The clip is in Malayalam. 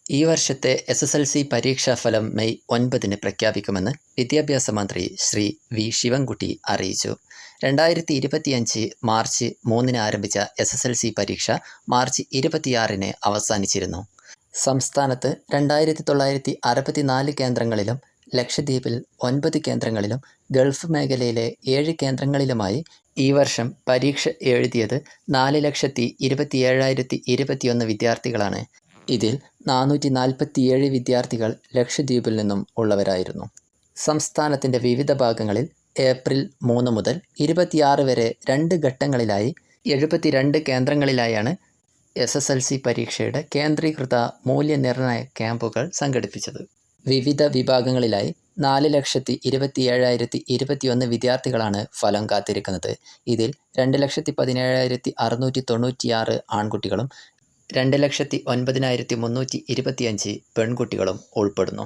ഈ വർഷത്തെ SSLC പരീക്ഷാഫലം മെയ് 9-ന് പ്രഖ്യാപിക്കുമെന്ന് വിദ്യാഭ്യാസ മന്ത്രി ശ്രീ വി. ശിവൻകുട്ടി അറിയിച്ചു. 2025 മാർച്ച് 3-ന് ആരംഭിച്ച SSLC പരീക്ഷ മാർച്ച് 26-ന് അവസാനിച്ചിരുന്നു. സംസ്ഥാനത്ത് 2964 കേന്ദ്രങ്ങളിലും ലക്ഷദ്വീപിൽ 9 കേന്ദ്രങ്ങളിലും ഗൾഫ് മേഖലയിലെ 7 കേന്ദ്രങ്ങളിലുമായി ഈ വർഷം പരീക്ഷ എഴുതിയത് 4,27,021 വിദ്യാർത്ഥികളാണ്. ഇതിൽ 447 വിദ്യാർത്ഥികൾ ലക്ഷദ്വീപിൽ നിന്നും ഉള്ളവരായിരുന്നു. സംസ്ഥാനത്തിൻ്റെ വിവിധ ഭാഗങ്ങളിൽ ഏപ്രിൽ 3 മുതൽ 26 വരെ 2 ഘട്ടങ്ങളിലായി 72 കേന്ദ്രങ്ങളിലായാണ് SSLC പരീക്ഷയുടെ കേന്ദ്രീകൃത മൂല്യനിർണ്ണയ ക്യാമ്പുകൾ സംഘടിപ്പിച്ചത്. വിവിധ വിഭാഗങ്ങളിലായി 4,27,021 വിദ്യാർത്ഥികളാണ് ഫലം കാത്തിരിക്കുന്നത്. ഇതിൽ 2,17,696 ആൺകുട്ടികളും 2,09,325 പെൺകുട്ടികളും ഉൾപ്പെടുന്നു.